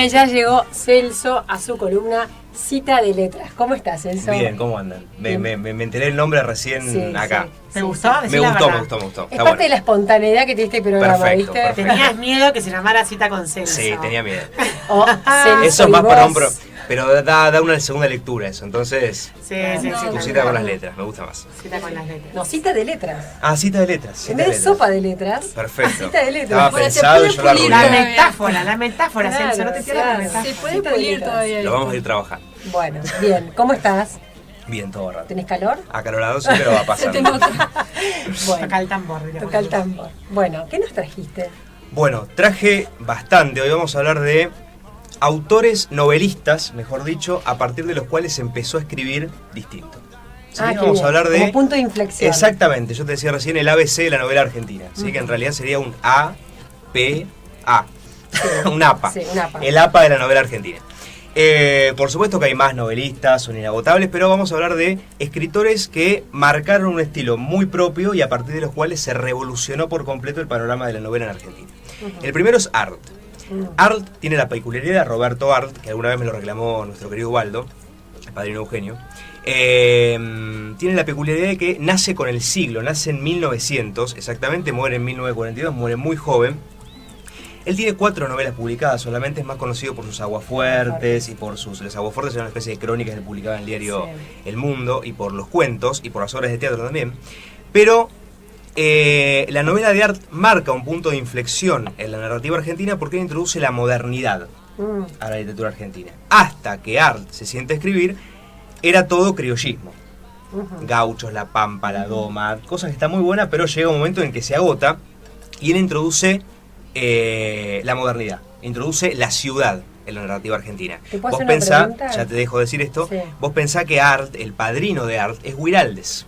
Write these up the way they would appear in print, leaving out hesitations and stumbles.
Bien, ya llegó Celso a su columna Cita de Letras. ¿Cómo estás, Celso? Bien, ¿cómo andan? Me enteré el nombre recién acá. Sí, ¿Te gustó? Me gustó. Es parte de la espontaneidad que tiene este programa, Perfecto, ¿viste? perfecto. Tenías miedo que se llamara Cita con Celso. Sí, tenía miedo. O Celso Eso es y más para vos. pero da una segunda lectura eso. Entonces, Sí, tu cita con las letras, me gusta más. Cita con las letras. No, Cita de Letras. Ah, cita de letras. En vez de sopa de letras. Perfecto. Cita de letras. Estaba Bueno, se pensado y puede yo la pulir arruiné. La metáfora, Claro, Celso, no te cierres la claro. metáfora. Se puede pulir todavía. Lo vamos a ir trabajando. Bueno, bien. ¿Cómo estás? Bien, todo rato. ¿Tenés calor? Acalorado sí, pero va a pasar. Bueno, Toca el tambor. toca el tambor. Bueno, ¿qué nos trajiste? Bueno, traje bastante. Hoy vamos a hablar de autores novelistas, mejor dicho, a partir de los cuales se empezó a escribir distinto. ¿Sí? Qué Vamos bien. a hablar de... Como punto de inflexión. Exactamente, yo te decía recién el ABC de la novela argentina. Así que en realidad sería un A-P-A. Un APA. Sí, un APA. El APA de la novela argentina. Por supuesto que hay más novelistas, son inagotables, pero vamos a hablar de escritores que marcaron un estilo muy propio y a partir de los cuales se revolucionó por completo el panorama de la novela en Argentina. El primero es Arlt. Arlt tiene la peculiaridad, Roberto Arlt, que alguna vez me lo reclamó nuestro querido Waldo, el padrino Eugenio, tiene la peculiaridad de que nace con el siglo, nace en 1900, exactamente, muere en 1942, muere muy joven. Él tiene 4 novelas publicadas, solamente es más conocido por sus Aguafuertes y por sus... Los Aguafuertes eran una especie de crónicas que él publicaba en el diario El Mundo, y por los cuentos, y por las obras de teatro también. Pero la novela de Arlt marca un punto de inflexión en la narrativa argentina porque él introduce la modernidad a la literatura argentina. Hasta que Arlt se siente a escribir, era todo criollismo. Gauchos, la pampa, la doma, cosas que están muy buenas, pero llega un momento en que se agota y él introduce la modernidad, introduce la ciudad en la narrativa argentina. ¿Te puedo Vos hacer una pensá, pregunta? ya te dejo decir esto, Sí. vos pensá que Arlt, el padrino de Arlt, es Guiraldes.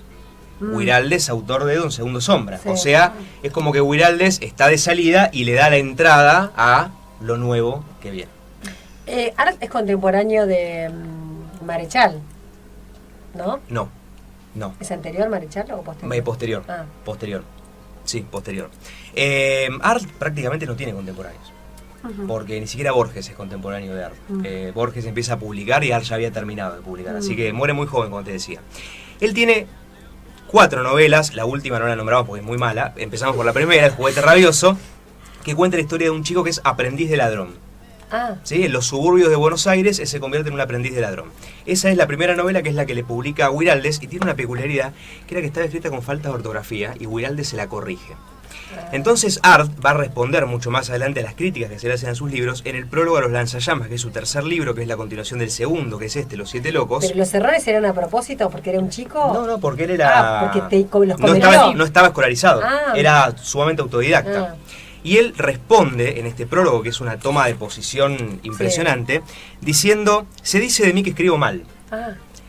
Guiraldes, autor de Don Segundo Sombra. Sí. O sea, es como que Guiraldes está de salida y le da la entrada a lo nuevo que viene. Arlt es contemporáneo de Marechal, ¿no? No. ¿Es anterior Marechal o posterior? Posterior. Ah. Posterior. Sí, posterior. Arlt prácticamente no tiene contemporáneos. Porque ni siquiera Borges es contemporáneo de Arlt. Borges empieza a publicar y Arlt ya había terminado de publicar. Así que muere muy joven, como te decía. Él tiene 4 novelas, la última no la nombramos porque es muy mala. Empezamos por la primera, El juguete rabioso, que cuenta la historia de un chico que es aprendiz de ladrón. ¿Sí? En los suburbios de Buenos Aires él se convierte en un aprendiz de ladrón. Esa es la primera novela, que es la que le publica a Guiraldes, y tiene una peculiaridad, que era que estaba escrita con falta de ortografía y Guiraldes se la corrige. Entonces Arlt va a responder mucho más adelante a las críticas que se le hacen a sus libros en el prólogo a Los Lanzallamas, que es su tercer libro, que es la continuación del segundo, que es Los Siete Locos. ¿Pero los errores eran a propósito porque era un chico? No, porque él era... porque los no cometió. estaba escolarizado, Ah. era sumamente autodidacta. Y él responde en este prólogo, que es una toma de posición impresionante, diciendo: se dice de mí que escribo mal.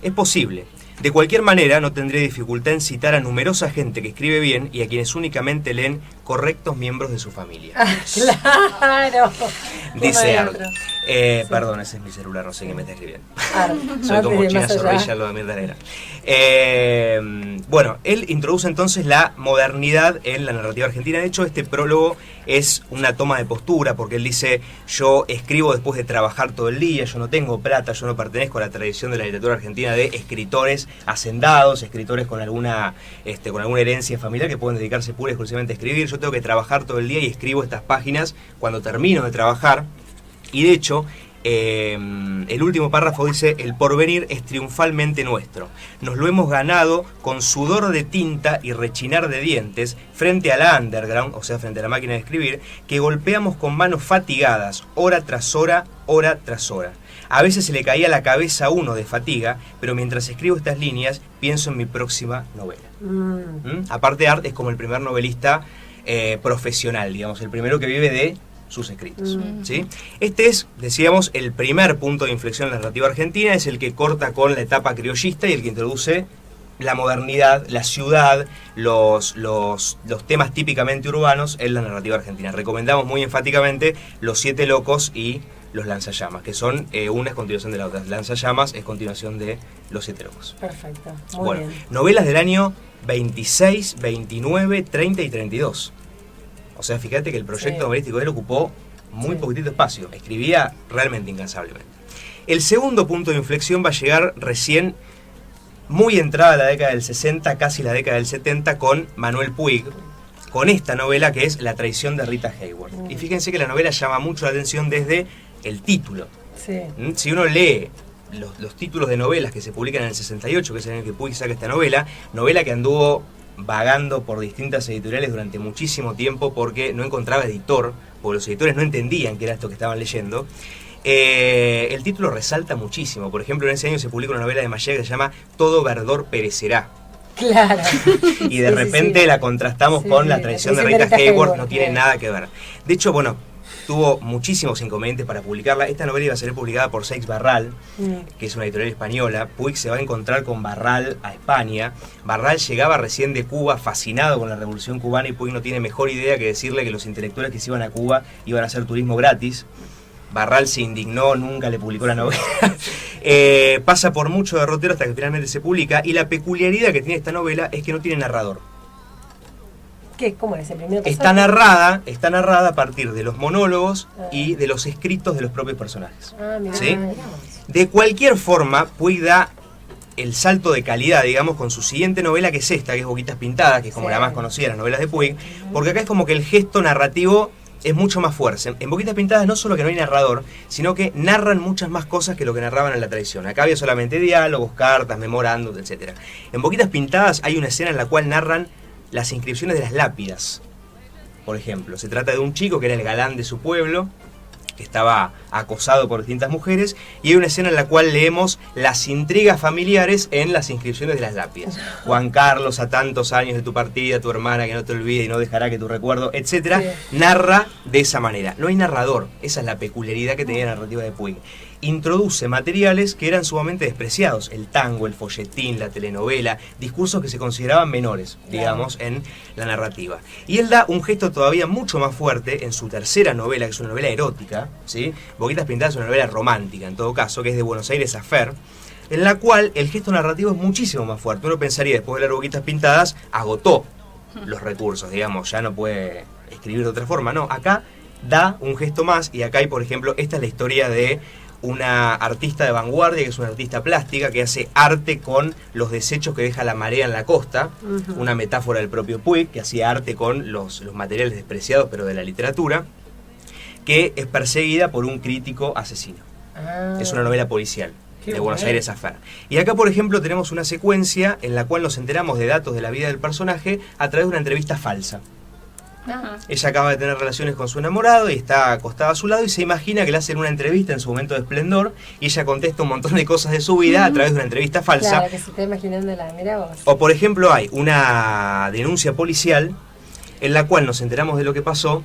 Es posible. De cualquier manera, no tendré dificultad en citar a numerosa gente que escribe bien y a quienes únicamente leen correctos miembros de su familia. Claro. Dice Arlt. Perdón, ese es mi celular, no sé qué me está escribiendo. Soy como de China más allá. Zorrilla, lo de Mirta Negra. Bueno, él introduce entonces la modernidad en la narrativa argentina. De hecho, este prólogo es una toma de postura, porque él dice: yo escribo después de trabajar todo el día, yo no tengo plata, yo no pertenezco a la tradición de la literatura argentina de escritores hacendados, escritores con alguna herencia familiar que pueden dedicarse pura y exclusivamente a escribir. Yo tengo que trabajar todo el día y escribo estas páginas cuando termino de trabajar. Y de hecho, el último párrafo dice: el porvenir es triunfalmente nuestro. Nos lo hemos ganado con sudor de tinta y rechinar de dientes frente a la underground, o sea, frente a la máquina de escribir, que golpeamos con manos fatigadas, hora tras hora, hora tras hora. A veces se le caía la cabeza a uno de fatiga, pero mientras escribo estas líneas, pienso en mi próxima novela. Aparte, Arlt es como el primer novelista profesional, digamos, el primero que vive de sus escritos. ¿Sí? Este es, decíamos, el primer punto de inflexión en la narrativa argentina, es el que corta con la etapa criollista y el que introduce la modernidad, la ciudad, los temas típicamente urbanos en la narrativa argentina. Recomendamos muy enfáticamente Los Siete Locos y Los Lanzallamas, que son una es continuación de la otra. Lanzallamas es continuación de Los Siete Locos. Perfecto, muy bien. Novelas del año 26, 29, 30 y 32. O sea, fíjate que el proyecto novelístico de él ocupó muy Sí. poquitito espacio. Escribía realmente incansablemente. El segundo punto de inflexión va a llegar recién, muy entrada la década del 60, casi la década del 70, con Manuel Puig, con esta novela que es La traición de Rita Hayworth. Y fíjense que la novela llama mucho la atención desde el título. Sí. Si uno lee los títulos de novelas que se publican en el 68, que es el año que Puig saca esta novela que anduvo vagando por distintas editoriales durante muchísimo tiempo porque no encontraba editor, porque los editores no entendían qué era esto que estaban leyendo. El título resalta muchísimo. Por ejemplo, en ese año se publica una novela de Mayet que se llama Todo verdor perecerá. Claro. Y de Sí, repente sí. la contrastamos Sí, con La sí, traición de La Rita traición de Rita Hayworth, Hayworth, no tiene claro. nada que ver. De hecho, bueno, tuvo muchísimos inconvenientes para publicarla. Esta novela iba a ser publicada por Seix Barral, que es una editorial española. Puig se va a encontrar con Barral a España. Barral llegaba recién de Cuba, fascinado con la revolución cubana, y Puig no tiene mejor idea que decirle que los intelectuales que se iban a Cuba iban a hacer turismo gratis. Barral se indignó, nunca le publicó la novela. Pasa por mucho derrotero hasta que finalmente se publica, y la peculiaridad que tiene esta novela es que no tiene narrador. ¿Qué? ¿Cómo es? ¿El primer pasaje? Está narrada a partir de los monólogos y de los escritos de los propios personajes. Ah, mirá. ¿Sí? De cualquier forma, Puig da el salto de calidad, digamos, con su siguiente novela, que es esta, que es Boquitas Pintadas, que es como Sí. la más conocida de las novelas de Puig, porque acá es como que el gesto narrativo es mucho más fuerte. En Boquitas Pintadas no solo que no hay narrador, sino que narran muchas más cosas que lo que narraban en La traición. Acá había solamente diálogos, cartas, memorandos, etc. En Boquitas Pintadas hay una escena en la cual narran las inscripciones de las lápidas. Por ejemplo, se trata de un chico que era el galán de su pueblo, que estaba acosado por distintas mujeres, y hay una escena en la cual leemos las intrigas familiares en las inscripciones de las lápidas. Juan Carlos, a tantos años de tu partida, tu hermana que no te olvide y no dejará que tu recuerdo, etcétera, narra de esa manera. No hay narrador, esa es la peculiaridad que tenía la narrativa de Puig. Introduce materiales que eran sumamente despreciados, el tango, el folletín, la telenovela, discursos que se consideraban menores, digamos, en la narrativa. Y él da un gesto todavía mucho más fuerte en su tercera novela, que es una novela erótica, ¿sí? Boquitas Pintadas es una novela romántica, en todo caso, que es de Buenos Aires a Fer, en la cual el gesto narrativo es muchísimo más fuerte. Uno pensaría, después de leer Boquitas Pintadas, agotó los recursos, digamos, ya no puede escribir de otra forma. No, acá da un gesto más, y acá hay, por ejemplo, esta es la historia de una artista de vanguardia, que es una artista plástica, que hace arte con los desechos que deja la marea en la costa, una metáfora del propio Puig, que hacía arte con los materiales despreciados, pero de la literatura, que es perseguida por un crítico asesino. Ah. Es una novela policial Qué de Buenos bueno. Aires a Fer. Y acá, por ejemplo, tenemos una secuencia en la cual nos enteramos de datos de la vida del personaje a través de una entrevista falsa. Ah. Ella acaba de tener relaciones con su enamorado y está acostada a su lado y se imagina que le hacen una entrevista en su momento de esplendor, y ella contesta un montón de cosas de su vida a través de una entrevista falsa. Claro, que se está imaginando la. Mirá vos. O por ejemplo hay una denuncia policial en la cual nos enteramos de lo que pasó,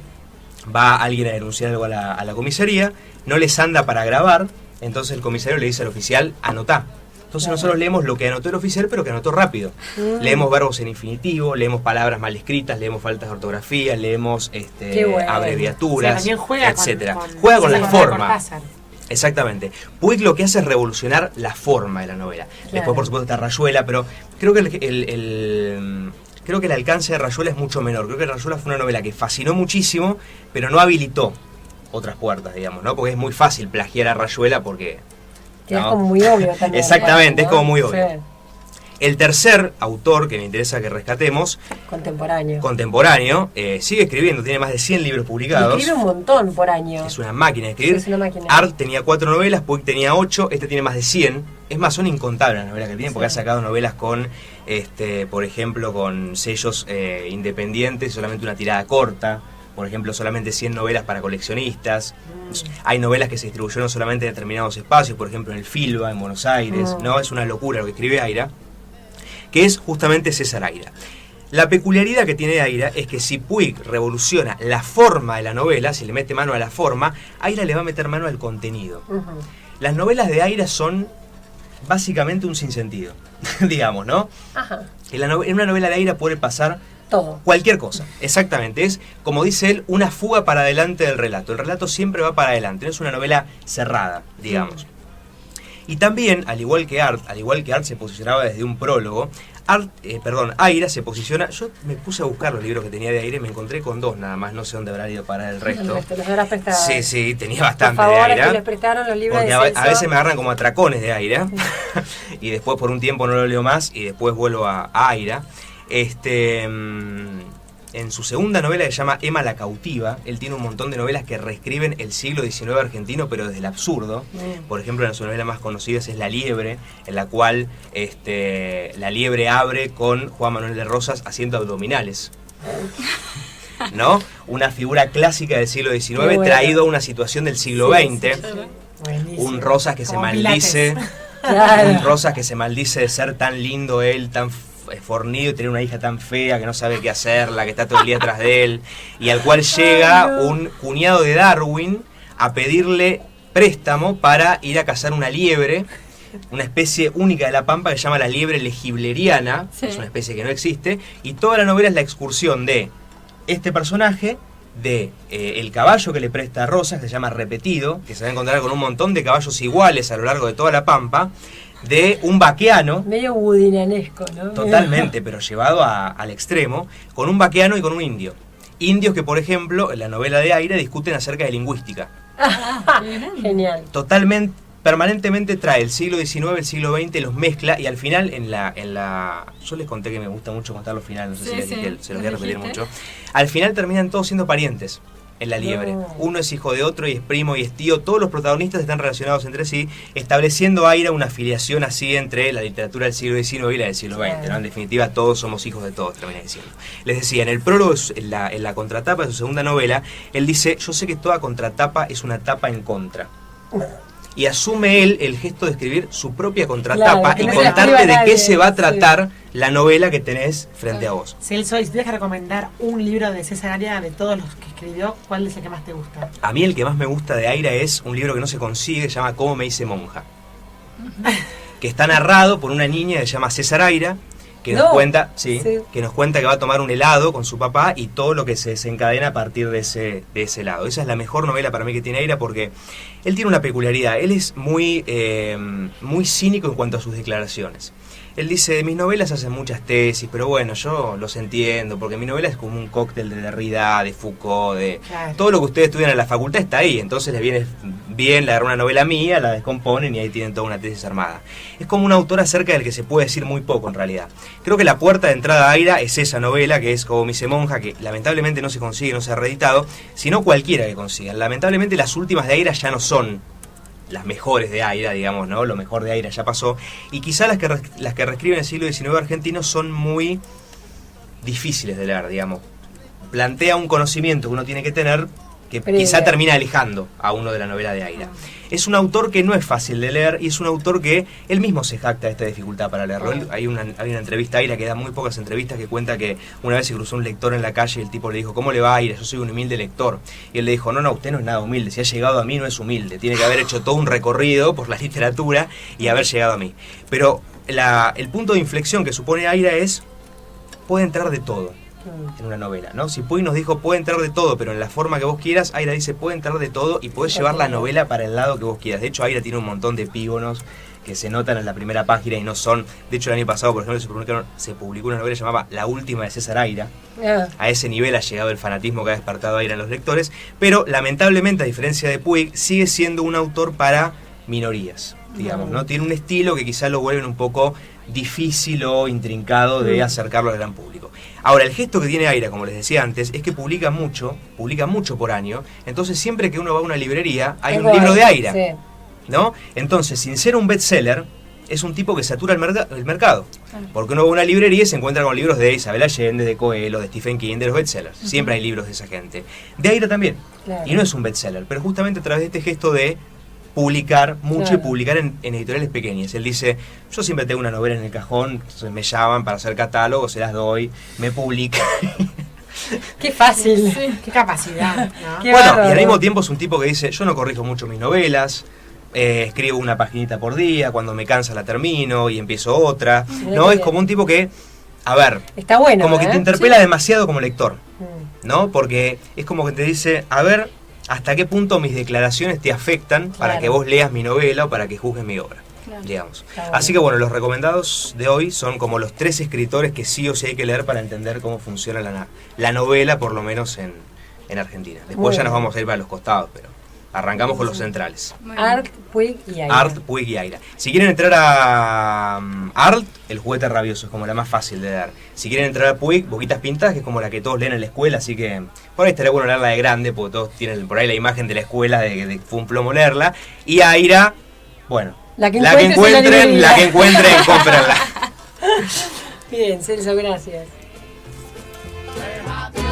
va alguien a denunciar algo a la comisaría, no les anda para grabar, entonces el comisario le dice al oficial, anotá. Entonces nosotros leemos lo que anotó el oficial, pero que anotó rápido. Leemos verbos en infinitivo, leemos palabras mal escritas, leemos faltas de ortografía, leemos Qué bueno. abreviaturas, O sea, también juega etcétera. con Juega con la de forma. Cortázar. Exactamente. Puig lo que hace es revolucionar la forma de la novela. Después, por supuesto, está Rayuela, pero creo que creo que el alcance de Rayuela es mucho menor. Creo que Rayuela fue una novela que fascinó muchísimo, pero no habilitó otras puertas, digamos, ¿no? Porque es muy fácil plagiar a Rayuela porque... Que es ¿no? como muy obvio también. Exactamente, ¿no? es como muy obvio. Sí. El tercer autor que me interesa que rescatemos, Contemporáneo. contemporáneo, sigue escribiendo, tiene más de 100 libros publicados. Escribe un montón por año. Es una máquina de escribir. Sí, es una máquina. Art tenía 4 novelas, Puig tenía 8, este tiene más de 100. Es más, son incontables las novelas que tiene, porque ha sacado novelas con, por ejemplo, con sellos independientes, solamente una tirada corta. Por ejemplo, solamente 100 novelas para coleccionistas. Hay novelas que se distribuyeron solamente en determinados espacios, por ejemplo en el Filba, en Buenos Aires. No, es una locura lo que escribe Aira, que es justamente César Aira. La peculiaridad que tiene Aira es que si Puig revoluciona la forma de la novela, si le mete mano a la forma, Aira le va a meter mano al contenido. Las novelas de Aira son básicamente un sinsentido, digamos, ¿no? Ajá. En una novela de Aira puede pasar Todo. cualquier cosa, exactamente. Es, como dice él, una fuga para adelante del relato. El relato siempre va para adelante, no es una novela cerrada, digamos. Y también, al igual que Art se posicionaba desde un prólogo, Aira se posiciona. Yo me puse a buscar los libros que tenía de Aira y me encontré con 2 nada más. No sé dónde habrá ido para el resto. Los habrás prestado. Sí, tenía bastante por favor, de Aira. que les prestaron los libros Porque de Celso. a veces me agarran como atracones de Aira. Y después por un tiempo no lo leo más y después vuelvo a Aira. En su segunda novela, que se llama Emma la cautiva, él tiene un montón de novelas que reescriben el siglo XIX argentino, pero desde el absurdo. Por ejemplo, una de sus novelas más conocidas es La Liebre, en la cual la liebre abre con Juan Manuel de Rosas haciendo abdominales. ¿No? Una figura clásica del siglo XIX traído a una situación del siglo XX. Un Rosas que se maldice. Claro. Un Rosas que se maldice de ser tan lindo él, tan fornido y tener una hija tan fea que no sabe qué hacerla, que está todo el día atrás de él, y al cual llega un cuñado de Darwin a pedirle préstamo para ir a cazar una liebre, una especie única de la Pampa que se llama la liebre legibleriana, es una especie que no existe, y toda la novela es la excursión de este personaje, de el caballo que le presta a Rosas, que se llama Repetido, que se va a encontrar con un montón de caballos iguales a lo largo de toda la Pampa, de un vaqueano, medio woodinanesco, ¿no? Totalmente, pero llevado al extremo, con un vaqueano y con un indio. Indios que, por ejemplo, en la novela de Aira discuten acerca de lingüística. Genial. Totalmente, permanentemente trae el siglo XIX, el siglo XX, los mezcla y al final yo les conté que me gusta mucho contar los finales, no sé si les dije, se los voy a repetir mucho. Al final terminan todos siendo parientes. En La Liebre. Uno es hijo de otro y es primo y es tío. Todos los protagonistas están relacionados entre sí, estableciendo Aira una afiliación así entre la literatura del siglo XIX y la del siglo XX. ¿No? En definitiva, todos somos hijos de todos, termina diciendo. Les decía, en el prólogo, en la contratapa de su segunda novela, él dice: yo sé que toda contratapa es una tapa en contra. Y asume él el gesto de escribir su propia contratapa y contarte de qué se va a tratar la novela que tenés frente a vos. Celso, y si tienes que recomendar un libro de César Aira de todos los que escribió, ¿cuál es el que más te gusta? A mí el que más me gusta de Aira es un libro que no se consigue, se llama Cómo me hice monja. Que está narrado por una niña que se llama César Aira, que nos cuenta, que nos cuenta que va a tomar un helado con su papá y todo lo que se desencadena a partir de ese helado. Esa es la mejor novela para mí que tiene Aira, porque él tiene una peculiaridad. Él es muy cínico en cuanto a sus declaraciones. Él dice: de mis novelas hacen muchas tesis, pero bueno, yo los entiendo, porque mi novela es como un cóctel de Derrida, de Foucault, todo lo que ustedes estudian en la facultad está ahí, entonces les viene bien leer una novela mía, la descomponen y ahí tienen toda una tesis armada. Es como un autor acerca del que se puede decir muy poco en realidad. Creo que la puerta de entrada a Aira es esa novela, que es Como me hice monja, que lamentablemente no se consigue, no se ha reeditado, sino cualquiera que consiga. Lamentablemente las últimas de Aira ya no son las mejores de Aira, digamos, ¿no? Lo mejor de Aira ya pasó. Y quizá las que reescriben el siglo XIX argentino son muy difíciles de leer, digamos. Plantea un conocimiento que uno tiene que tener que quizá termina alejando a uno de la novela de Aira. Es un autor que no es fácil de leer y es un autor que él mismo se jacta de esta dificultad para leerlo. Hay una entrevista a Aira, que da muy pocas entrevistas, que cuenta que una vez se cruzó un lector en la calle y el tipo le dijo: ¿cómo le va a Aira? Yo soy un humilde lector. Y él le dijo: no, usted no es nada humilde. Si ha llegado a mí no es humilde. Tiene que haber hecho todo un recorrido por la literatura y haber llegado a mí. Pero el punto de inflexión que supone Aira es: puede entrar de todo en una novela, ¿no? Si Puig nos dijo puede entrar de todo, pero en la forma que vos quieras, Aira dice puede entrar de todo y podés llevar la novela para el lado que vos quieras. De hecho, Aira tiene un montón de epígonos que se notan en la primera página y no son... De hecho, el año pasado, por ejemplo, se publicó una novela llamada La última de César Aira. A ese nivel ha llegado el fanatismo que ha despertado Aira en los lectores, pero lamentablemente, a diferencia de Puig, sigue siendo un autor para minorías, digamos, ¿no? Tiene un estilo que quizá lo vuelven un poco difícil o intrincado de acercarlo al gran público. Ahora, el gesto que tiene Aira, como les decía antes, es que publica mucho por año, entonces siempre que uno va a una librería hay un libro de Aira, ¿no? Entonces, sin ser un bestseller, es un tipo que satura el mercado, porque uno va a una librería y se encuentra con libros de Isabel Allende, de Coelho, de Stephen King, de los bestsellers. Siempre hay libros de esa gente. De Aira también, y no es un bestseller, pero justamente a través de este gesto de publicar mucho y publicar en editoriales pequeñas. Él dice: yo siempre tengo una novela en el cajón, entonces me llaman para hacer catálogos, se las doy, me publican. Qué fácil. Qué capacidad, ¿no? Qué bueno, bárbaro. y al mismo tiempo es un tipo que dice: yo no corrijo mucho mis novelas, escribo una paginita por día, cuando me cansa la termino y empiezo otra. No, es como un tipo que, a ver, está bueno, como que te interpela demasiado como lector, ¿no? Porque es como que te dice: a ver, ¿hasta qué punto mis declaraciones te afectan para que vos leas mi novela o para que juzgues mi obra? Claro. digamos. Está bueno. Así que bueno, los recomendados de hoy son como los 3 escritores que sí o sí hay que leer para entender cómo funciona la novela, por lo menos en Argentina. Después ya nos vamos a ir para los costados, pero arrancamos con los centrales. Muy bien. Art, Puig y Aira. Art, Puig y Aira. Si quieren entrar a Art, El juguete rabioso es como la más fácil de leer. Si quieren entrar a Puig, Boquitas Pintadas, que es como la que todos leen en la escuela, así que por ahí estaría bueno leerla de grande, porque todos tienen por ahí la imagen de la escuela, de que fue un plomo leerla. Y Aira, bueno, La que la que encuentres en la encuentren, librería. cómprenla. Bien, Celso, gracias. We're happy.